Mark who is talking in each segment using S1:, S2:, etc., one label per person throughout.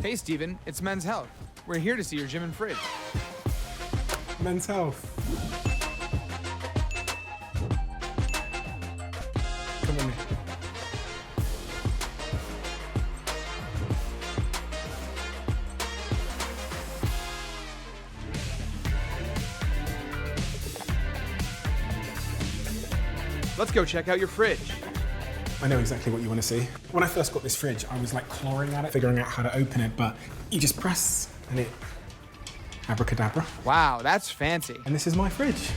S1: Hey, Steven, it's Men's Health. We're here to see your gym and fridge.
S2: Men's Health. Come on.
S1: Let's go check out your fridge.
S2: I know exactly what you want to see. When I first got this fridge, I was like clawing at it, figuring out how to open it, but you just press and it, abracadabra.
S1: Wow, that's fancy.
S2: And this is my fridge.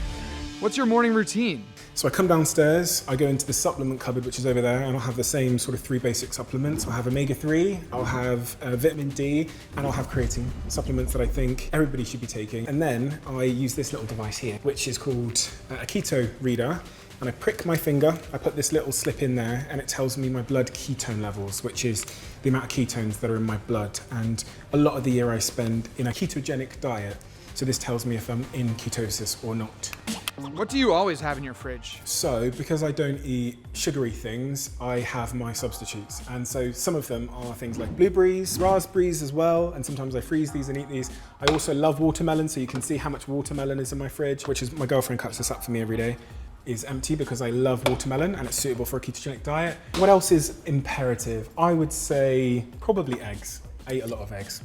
S1: What's your morning routine?
S2: So I come downstairs, I go into the supplement cupboard, which is over there, and I'll have the same sort of 3 basic supplements. I'll have omega-3, I'll have vitamin D, and I'll have creatine, supplements that I think everybody should be taking. And then I use this little device here, which is called a keto reader. And I prick my finger, I put this little slip in there, and it tells me my blood ketone levels, which is the amount of ketones that are in my blood. And a lot of the year I spend in a ketogenic diet. So this tells me if I'm in ketosis or not.
S1: What do you always have in your fridge?
S2: So, because I don't eat sugary things, I have my substitutes. And so some of them are things like blueberries, raspberries as well, and sometimes I freeze these and eat these. I also love watermelon, so you can see how much watermelon is in my fridge, which is, my girlfriend cuts this up for me every day, is empty because I love watermelon and it's suitable for a ketogenic diet. What else is imperative? I would say probably eggs. I eat a lot of eggs.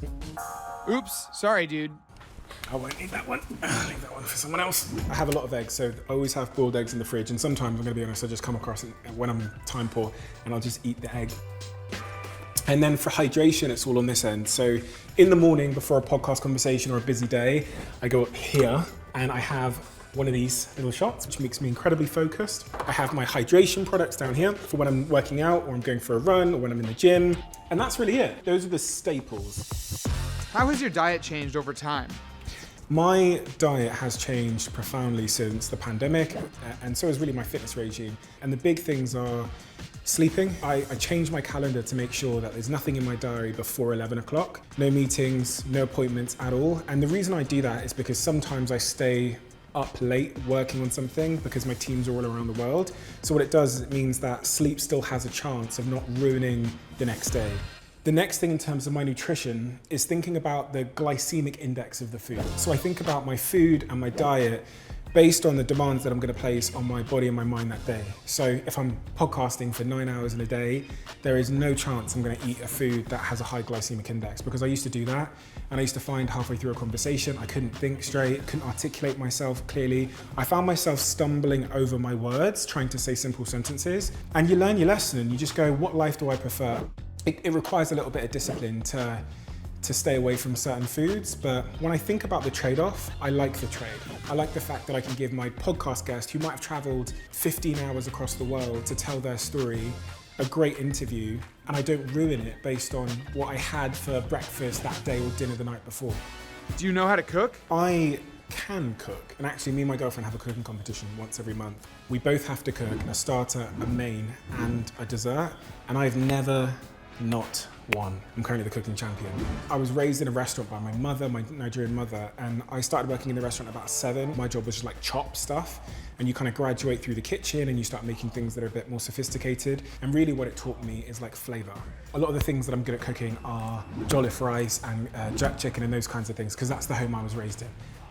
S1: Oops, sorry, dude.
S2: I won't eat that one. I'll leave that one for someone else. I have a lot of eggs, so I always have boiled eggs in the fridge, and sometimes, I'm gonna be honest, I just come across it when I'm time poor, and I'll just eat the egg. And then for hydration, it's all on this end. So in the morning, before a podcast conversation or a busy day, I go up here, and I have one of these little shots, which makes me incredibly focused. I have my hydration products down here for when I'm working out, or I'm going for a run, or when I'm in the gym, and that's really it. Those are the staples.
S1: How has your diet changed over time?
S2: My diet has changed profoundly since the pandemic, and so has really my fitness regime. And the big things are sleeping. I change my calendar to make sure that there's nothing in my diary before 11 o'clock. No meetings, no appointments at all. And the reason I do that is because sometimes I stay up late working on something because my teams are all around the world. So what it does is it means that sleep still has a chance of not ruining the next day. The next thing in terms of my nutrition is thinking about the glycemic index of the food. So I think about my food and my diet based on the demands that I'm going to place on my body and my mind that day. So if I'm podcasting for 9 hours in a day, there is no chance I'm going to eat a food that has a high glycemic index, because I used to do that, and I used to find halfway through a conversation I couldn't think straight, couldn't articulate myself clearly. I found myself stumbling over my words trying to say simple sentences, and you learn your lesson and you just go, what life do I prefer? It requires a little bit of discipline to stay away from certain foods, but when I think about the trade-off, I like the trade. I like the fact that I can give my podcast guest, who might have traveled 15 hours across the world to tell their story, a great interview, and I don't ruin it based on what I had for breakfast that day or dinner the night before.
S1: Do you know how to cook?
S2: I can cook, and actually me and my girlfriend have a cooking competition once every month. We both have to cook a starter, a main, and a dessert, and I've never not won. I'm currently the cooking champion. I was raised in a restaurant by my mother, my Nigerian mother, and I started working in the restaurant at about 7. My job was just like chop stuff, and you kind of graduate through the kitchen and you start making things that are a bit more sophisticated. And really what it taught me is like flavor. A lot of the things that I'm good at cooking are jollof rice and jerk chicken and those kinds of things, because that's the home I was raised in.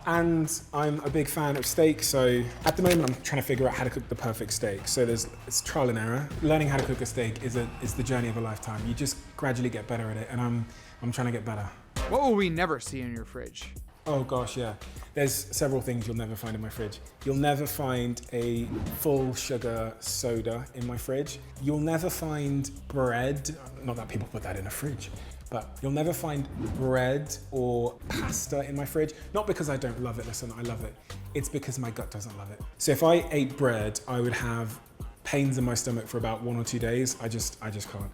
S2: And I'm a big fan of steak, so at the moment I'm trying to figure out how to cook the perfect steak. So it's trial and error. Learning how to cook a steak is the journey of a lifetime. You just gradually get better at it, and I'm trying to get better.
S1: What will we never see in your fridge?
S2: Oh gosh, yeah. There's several things you'll never find in my fridge. You'll never find a full sugar soda in my fridge. You'll never find bread, not that people put that in a fridge, but you'll never find bread or pasta in my fridge. Not because I don't love it, listen, I love it. It's because my gut doesn't love it. So if I ate bread, I would have pains in my stomach for about 1 or 2 days. I just can't.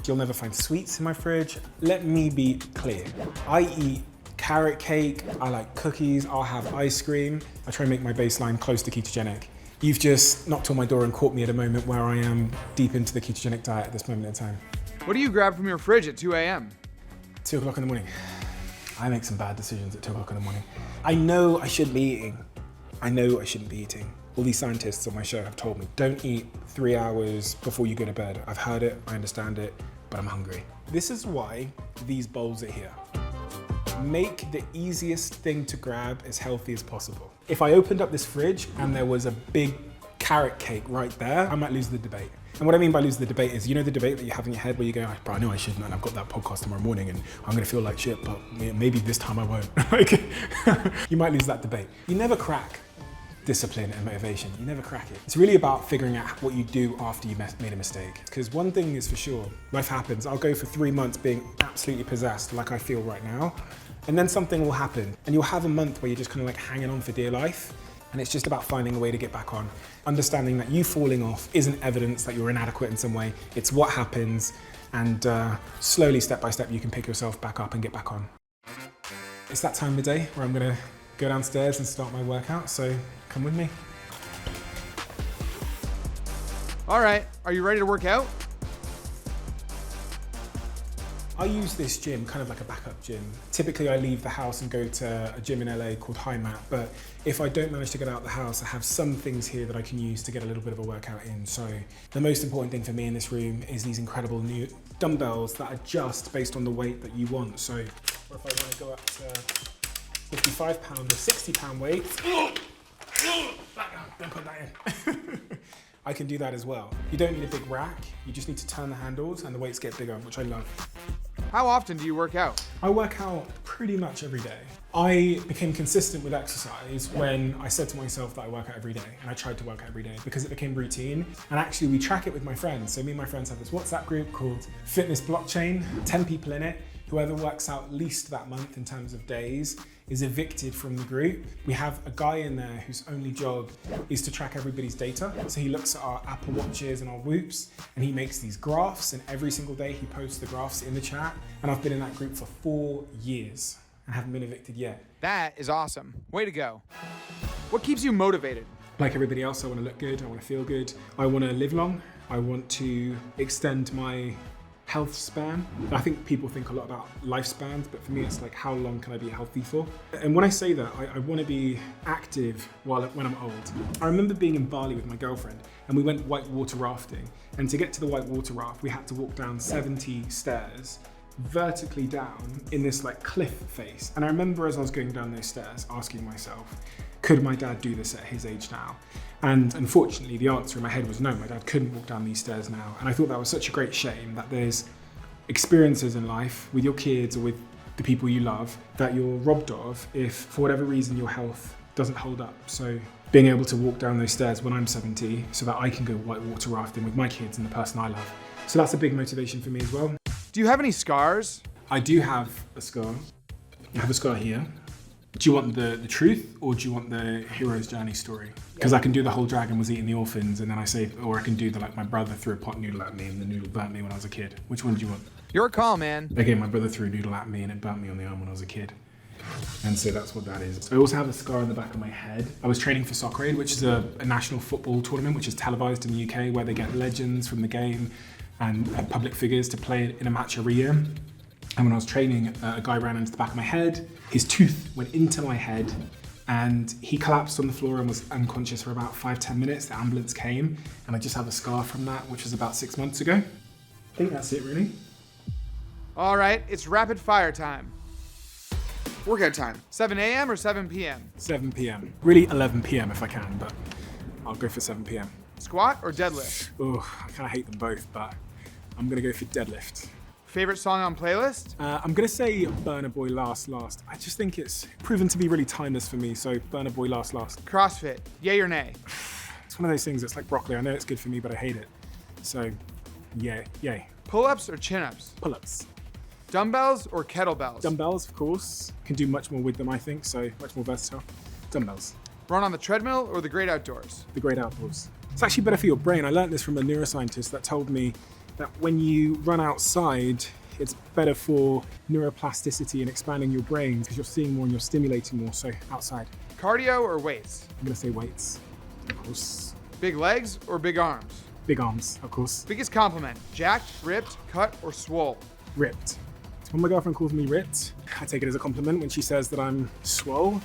S2: You'll never find sweets in my fridge. Let me be clear. I eat carrot cake, I like cookies, I'll have ice cream. I try and make my baseline close to ketogenic. You've just knocked on my door and caught me at a moment where I am deep into the ketogenic diet at this moment in time.
S1: What do you grab from your fridge at 2 a.m.?
S2: 2 o'clock in the morning. I make some bad decisions at 2 o'clock in the morning. I know I shouldn't be eating. I know I shouldn't be eating. All these scientists on my show have told me, don't eat 3 hours before you go to bed. I've heard it, I understand it. but I'm hungry. This is why these bowls are here. Make the easiest thing to grab as healthy as possible. If I opened up this fridge and there was a big carrot cake right there, I might lose the debate. And what I mean by lose the debate is, you know the debate that you have in your head where you go, bro, I know I shouldn't, and I've got that podcast tomorrow morning and I'm gonna feel like shit, but maybe this time I won't. Like, you might lose that debate. You never crack discipline and motivation. You never crack it. It's really about figuring out what you do after you made a mistake. Because one thing is for sure, life happens. I'll go for 3 months being absolutely possessed like I feel right now, and then something will happen and you'll have a month where you're just kind of like hanging on for dear life. And it's just about finding a way to get back on. Understanding that you falling off isn't evidence that you're inadequate in some way. It's what happens, and slowly, step by step, you can pick yourself back up and get back on. It's that time of the day where I'm gonna go downstairs and start my workout, so come with me.
S1: All right, are you ready to work out?
S2: I use this gym kind of like a backup gym. Typically I leave the house and go to a gym in LA called High Mat, but if I don't manage to get out of the house, I have some things here that I can use to get a little bit of a workout in. So the most important thing for me in this room is these incredible new dumbbells that adjust based on the weight that you want. So if I want to go up to 55 pound or 60 pound weight, don't put that in. I can do that as well. You don't need a big rack, you just need to turn the handles and the weights get bigger, which I love.
S1: How often do you work out?
S2: I work out pretty much every day. I became consistent with exercise when I said to myself that I work out every day, and I tried to work out every day because it became routine. And actually we track it with my friends. So me and my friends have this WhatsApp group called Fitness Blockchain, 10 people in it. Whoever works out least that month in terms of days is evicted from the group. We have a guy in there whose only job is to track everybody's data. So he looks at our Apple Watches and our Whoops, and he makes these graphs, and every single day he posts the graphs in the chat. And I've been in that group for 4 years and haven't been evicted yet.
S1: That is awesome. Way to go. What keeps you motivated?
S2: Like everybody else, I want to look good, I want to feel good, I want to live long, I want to extend my health span. I think people think a lot about lifespans, but for me it's like, how long can I be healthy for? And when I say that, I want to be active when I'm old. I remember being in Bali with my girlfriend and we went whitewater rafting, and to get to the whitewater raft we had to walk down 70 stairs vertically down in this like cliff face. And I remember as I was going down those stairs asking myself, could my dad do this at his age now? And unfortunately, the answer in my head was no, my dad couldn't walk down these stairs now. And I thought that was such a great shame that there's experiences in life with your kids or with the people you love that you're robbed of if, for whatever reason, your health doesn't hold up. So being able to walk down those stairs when I'm 70 so that I can go whitewater rafting with my kids and the person I love. So that's a big motivation for me as well.
S1: Do you have any scars?
S2: I do have a scar. I have a scar here. Do you want the truth or do you want the hero's journey story? Because I can do the whole dragon was eating the orphans and then I say, or I can do the like my brother threw a pot noodle at me and the noodle burnt me when I was a kid. Which one do you want?
S1: Your call, man.
S2: Again, my brother threw a noodle at me and it burnt me on the arm when I was a kid. And so that's what that is. I also have a scar on the back of my head. I was training for Soccer Aid, which is a national football tournament, which is televised in the UK, where they get legends from the game and public figures to play in a match every year. And when I was training, a guy ran into the back of my head. His tooth went into my head and he collapsed on the floor and was unconscious for about 5-10 minutes. The ambulance came and I just have a scar from that, which was about 6 months ago. I think that's it really.
S1: All right, it's rapid fire time. Workout time, 7 a.m. or 7 p.m.?
S2: 7 p.m. Really 11 p.m. if I can, but I'll go for 7 p.m.
S1: Squat or deadlift?
S2: Oh, I kind of hate them both, but I'm gonna go for deadlift.
S1: Favorite song on playlist?
S2: I'm gonna say Burna Boy Last. I just think it's proven to be really timeless for me, so Burna Boy Last.
S1: CrossFit, yay or nay?
S2: It's one of those things that's like broccoli. I know it's good for me, but I hate it. So, yeah, yay.
S1: Pull-ups or chin-ups?
S2: Pull-ups.
S1: Dumbbells or kettlebells?
S2: Dumbbells, of course. Can do much more with them, I think, so much more versatile. Dumbbells.
S1: Run on the treadmill or the great outdoors?
S2: The great outdoors. It's actually better for your brain. I learned this from a neuroscientist that told me that when you run outside, it's better for neuroplasticity and expanding your brain because you're seeing more and you're stimulating more, so outside.
S1: Cardio or weights?
S2: I'm gonna say weights, of course.
S1: Big legs or big arms?
S2: Big arms, of course.
S1: Biggest compliment, jacked, ripped, cut, or swole?
S2: Ripped. When my girlfriend calls me ripped, I take it as a compliment. When she says that I'm swole,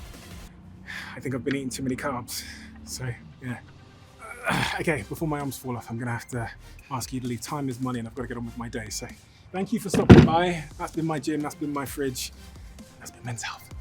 S2: I think I've been eating too many carbs. So, yeah. Okay, before my arms fall off, I'm gonna have to ask you to leave. Time is money and I've got to get on with my day, so Thank you for stopping by. That's been my gym, that's been my fridge, that's been Men's Health.